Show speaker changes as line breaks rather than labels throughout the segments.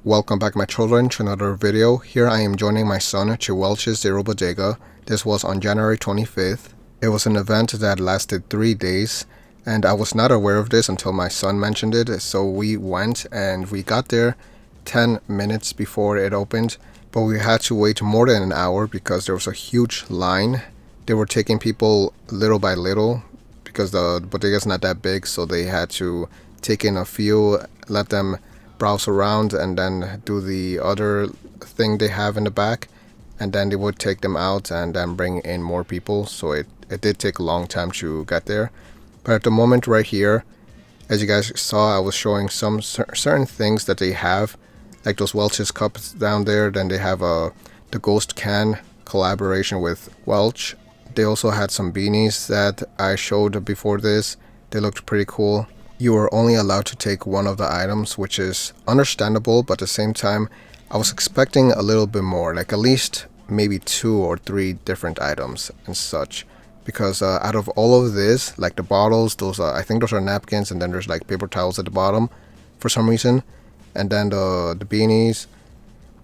Welcome back, my children, to another video. Here I am joining my son to Welch's Zero Bodega. This was on January 25th. It was an event that lasted 3 days, and I was not aware of this until my son mentioned it. So we went and we got there 10 minutes before it opened, but we had to wait more than an hour because there was a huge line. They were taking people little by little because the bodega is not that big, so they had to take in a few, let them browse around, and then do the other thing they have in the back, and then they would take them out and then bring in more people. So it did take a long time to get there. But at the moment right here, as you guys saw, I was showing some certain things that they have, like those Welch's cups down there. Then they have the Ghost can collaboration with Welch. They also had some beanies that I showed before this. They looked pretty cool. You were only allowed to take one of the items, which is understandable, but at the same time, I was expecting a little bit more, like at least maybe 2 or 3 different items and such. Because out of all of this, like the bottles, those I think those are napkins, and then there's like paper towels at the bottom for some reason. And then the beanies,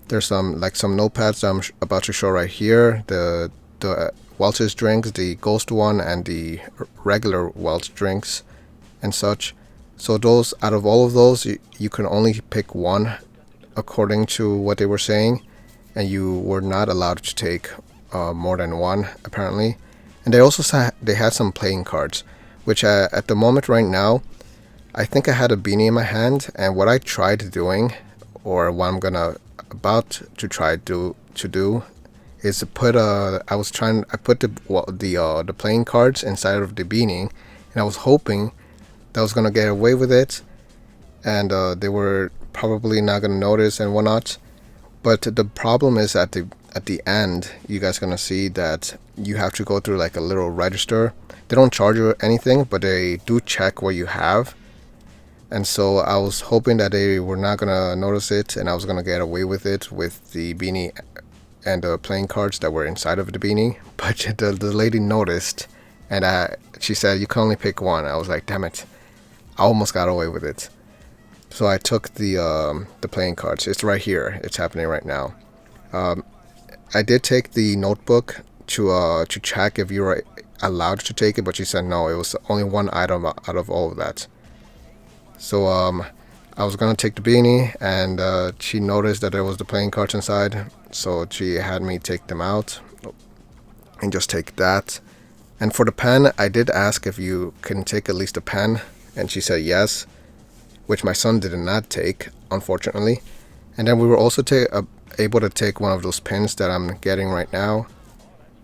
there's some notepads that I'm about to show right here. The Welch's drinks, the Ghost one and the regular Welch drinks and such. So those, out of all of those, you can only pick one according to what they were saying, and you were not allowed to take more than one apparently. And they also said they had some playing cards, which at the moment right now, I think I had a beanie in my hand, and what I tried doing, or what I'm about to try to do is to put I put the playing cards inside of the beanie, and I was hoping that I was gonna get away with it, and they were probably not gonna notice and whatnot. But the problem is at the end, you guys gonna see that you have to go through like a little register. They don't charge you anything, but they do check what you have. And so I was hoping that they were not gonna notice it, and I was gonna get away with it with the beanie and the playing cards that were inside of the beanie. But the lady noticed, and she said you can only pick one. I was like, damn it, I almost got away with it. So I took the playing cards. It's right here. It's happening right now. I did take the notebook to check if you were allowed to take it, but she said no. It was only one item out of all of that. So I was gonna take the beanie, and she noticed that there was the playing cards inside, so she had me take them out and just take that. And for the pen, I did ask if you can take at least a pen, and she said yes, which my son did not take, unfortunately. And then we were also able to take one of those pins that I'm getting right now.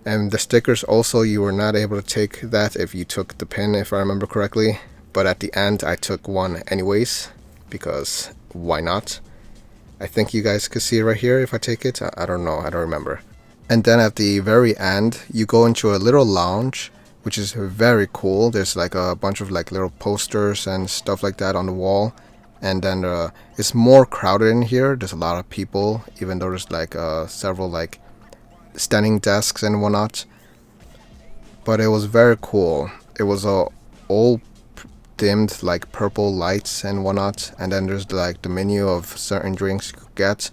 And the stickers also, you were not able to take that if you took the pin, if I remember correctly. But at the end, I took one anyways, because why not? I think you guys could see it right here if I take it. I don't know, I don't remember. And then at the very end, you go into a little lounge, which is very cool. There's like a bunch of like little posters and stuff like that on the wall. And then it's more crowded in here. There's a lot of people, even though there's like several like standing desks and whatnot. But it was very cool. It was all dimmed like purple lights and whatnot. And then there's like the menu of certain drinks you could get.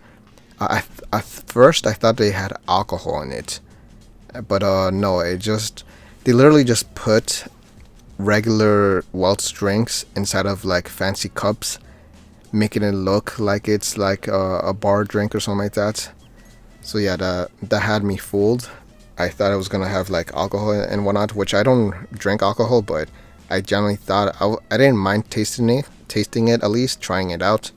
At first I thought they had alcohol in it, but no, they literally just put regular Welch drinks inside of like fancy cups, making it look like it's like a bar drink or something like that. So yeah, that had me fooled. I thought it was gonna have like alcohol and whatnot, which I don't drink alcohol, but I generally thought I didn't mind tasting it at least, trying it out.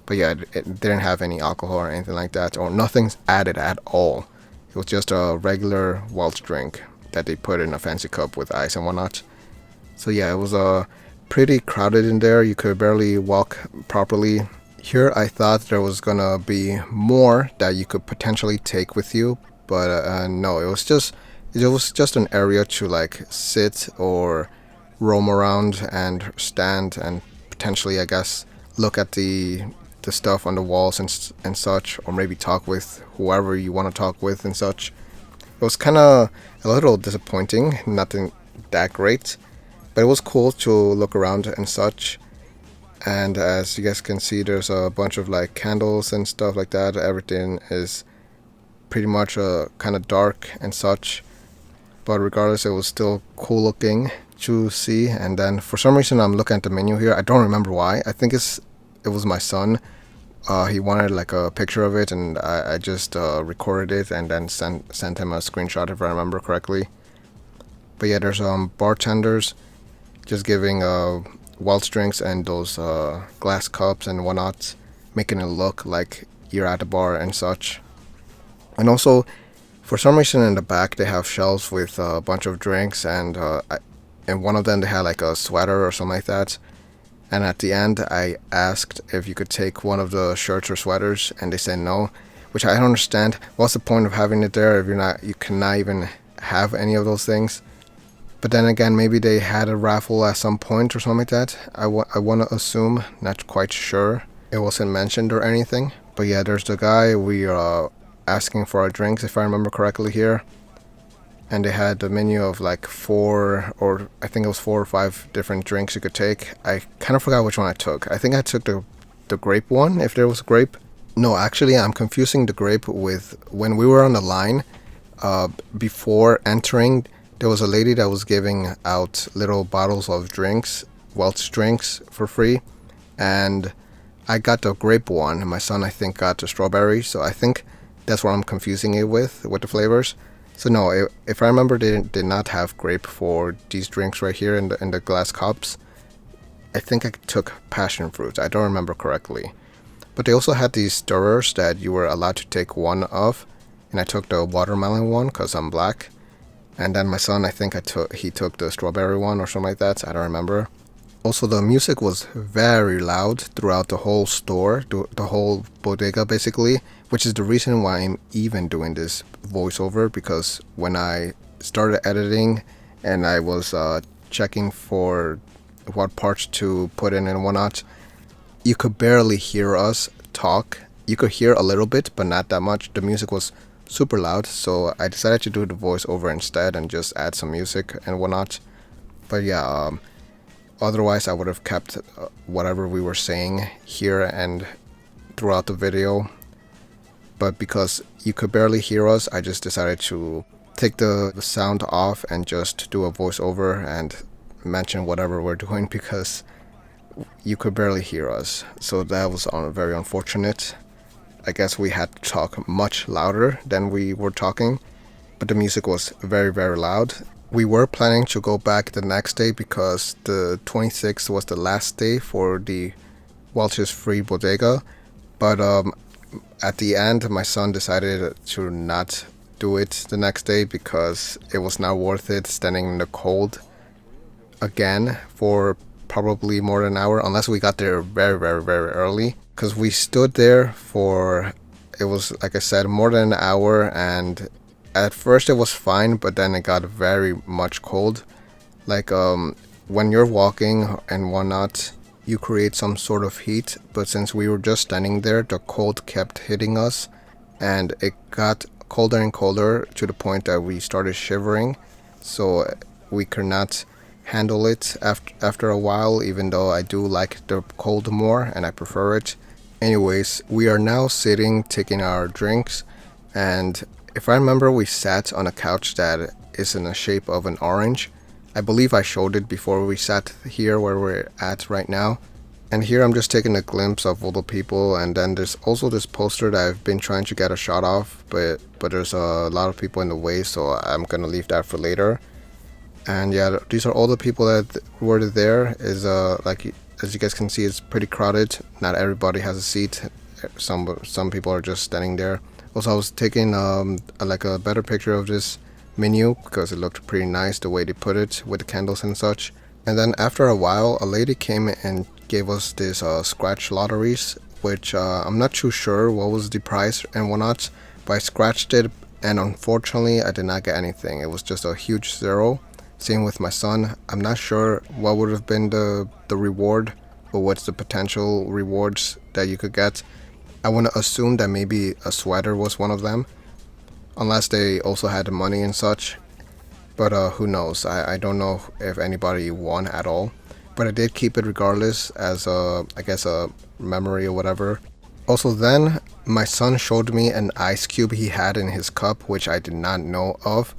But yeah, it didn't have any alcohol or anything like that, or nothing's added at all. It was just a regular Welch drink that they put in a fancy cup with ice and whatnot. So yeah, it was pretty crowded in there. You could barely walk properly. Here I thought there was gonna be more that you could potentially take with you, but no, it was just an area to like sit or roam around and stand and potentially, I guess, look at the stuff on the walls and such, or maybe talk with whoever you want to talk with and such. It was kind of a little disappointing, nothing that great, but it was cool to look around and such. And as you guys can see, there's a bunch of like candles and stuff like that. Everything is pretty much kind of dark and such, but regardless, it was still cool looking to see. And then for some reason, I'm looking at the menu here. I don't remember why. I think it was my son. He wanted like a picture of it, and I just recorded it and then sent him a screenshot if I remember correctly. But yeah, there's bartenders just giving Welch drinks and those glass cups and whatnot, making it look like you're at a bar and such. And also, for some reason in the back they have shelves with a bunch of drinks, and in one of them they had like a sweater or something like that. And at the end I asked if you could take one of the shirts or sweaters, and they said no, which I don't understand. What's the point of having it there if you cannot even have any of those things? But then again, maybe they had a raffle at some point or something like that. I want to assume, not quite sure. It wasn't mentioned or anything. But yeah, there's the guy. We are asking for our drinks, if I remember correctly here. And they had a menu of like I think it was 4 or 5 different drinks you could take. I kind of forgot which one I took. I think I took the grape one, if there was grape. No, actually, I'm confusing the grape with when we were on the line before entering. There was a lady that was giving out little bottles of drinks, Welch drinks, for free. And I got the grape one, and my son, I think, got the strawberry. So I think that's what I'm confusing it with the flavors. So no, if I remember, they did not have grape for these drinks right here in the glass cups. I think I took passion fruit. I don't remember correctly. But they also had these stirrers that you were allowed to take one of. And I took the watermelon one because I'm black. And then my son, I think he took the strawberry one or something like that. I don't remember. Also, the music was very loud throughout the whole store, the whole bodega basically, which is the reason why I'm even doing this voiceover, because when I started editing and I was checking for what parts to put in and whatnot, you could barely hear us talk. You could hear a little bit, but not that much. The music was super loud, so I decided to do the voiceover instead and just add some music and whatnot. But yeah, otherwise I would have kept whatever we were saying here and throughout the video. But because you could barely hear us, I just decided to take the sound off and just do a voiceover and mention whatever we're doing, because you could barely hear us. So that was very unfortunate. I guess we had to talk much louder than we were talking, but the music was very, very loud. We were planning to go back the next day because the 26th was the last day for the Welch's free bodega, but at the end my son decided to not do it the next day because it was not worth it standing in the cold again for probably more than an hour, unless we got there very, very, very early. Because we stood there for, it was, like I said, more than an hour, and at first it was fine, but then it got very much cold. Like when you're walking and whatnot, you create some sort of heat, but since we were just standing there, the cold kept hitting us, and it got colder and colder to the point that we started shivering, so we could not handle it after a while, even though I do like the cold more and I prefer it. Anyways, we are now sitting taking our drinks, and if I remember, we sat on a couch that is in the shape of an orange. I believe I showed it before we sat here where we're at right now. And here I'm just taking a glimpse of all the people, and then there's also this poster that I've been trying to get a shot of, but there's a lot of people in the way, so I'm gonna leave that for later. And yeah, these are all the people that were there. Is like, as you guys can see, it's pretty crowded. Not everybody has a seat. Some people are just standing there. Also, I was taking like a better picture of this menu because it looked pretty nice the way they put it with the candles and such. And then after a while, a lady came and gave us this scratch lotteries, which I'm not too sure what was the price and whatnot, but I scratched it, and unfortunately I did not get anything. It was just a huge zero. Same with my son. I'm not sure what would have been the reward, or what's the potential rewards that you could get. I want to assume that maybe a sweater was one of them, unless they also had the money and such. But who knows? I don't know if anybody won at all. but I did keep it regardless as I guess a memory or whatever. Also, then my son showed me an ice cube he had in his cup, which I did not know of.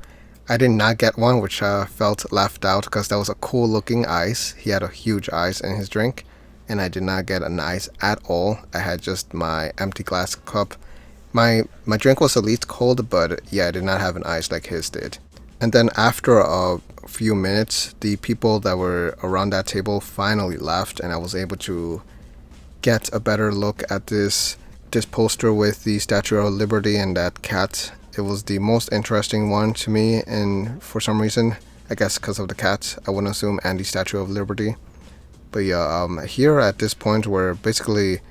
I did not get one, which felt left out because that was a cool looking ice. He had a huge ice in his drink, and I did not get an ice at all. I had just my empty glass cup. My drink was at least cold, but yeah, I did not have an ice like his did. And then after a few minutes, the people that were around that table finally left, and I was able to get a better look at this poster with the Statue of Liberty and that cat. It was the most interesting one to me, and for some reason, I guess because of the cat, I wouldn't assume, and the Statue of Liberty. But yeah, here at this point, we're basically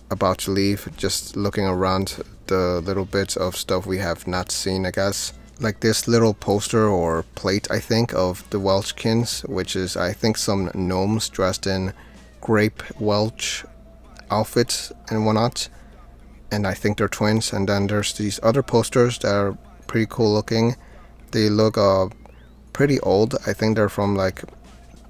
about to leave, just looking around the little bits of stuff we have not seen, I guess. Like this little poster or plate, I think, of the Welchkins, which is, I think, some gnomes dressed in grape Welch outfits and whatnot. And I think they're twins. And then there's these other posters that are pretty cool looking. They look pretty old. I think they're from like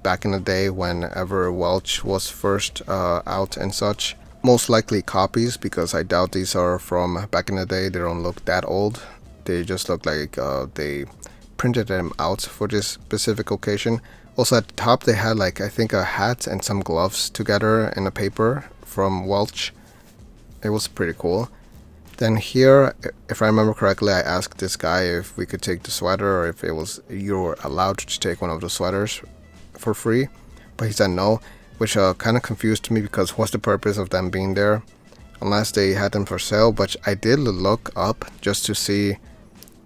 back in the day whenever Welch was first out and such. Most likely copies, because I doubt these are from back in the day. They don't look that old. They just look like they printed them out for this specific occasion. Also at the top they had like, I think, a hat and some gloves together in a paper from Welch. It was pretty cool. Then here, if I remember correctly, I asked this guy if we could take the sweater or if you were allowed to take one of the sweaters for free. But he said no, which kind of confused me because what's the purpose of them being there? Unless they had them for sale. But I did look up just to see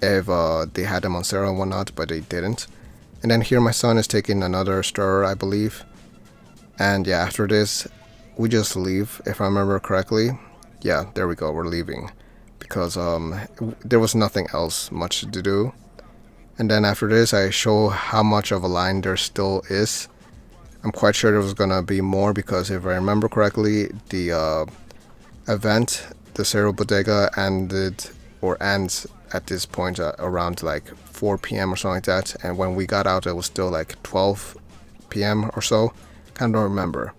if they had them on sale and whatnot, but they didn't. And then here my son is taking another stirrer, I believe. And yeah, after this, we just leave, if I remember correctly. Yeah, there we go, we're leaving. Because there was nothing else much to do. And then after this, I show how much of a line there still is. I'm quite sure there was gonna be more because if I remember correctly, the event, the Cerro Bodega, ends at this point around like 4 p.m. or something like that. And when we got out, it was still like 12 p.m. or so. Kind of don't remember.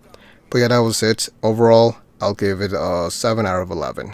But yeah, that was it. Overall, I'll give it a 7 out of 11.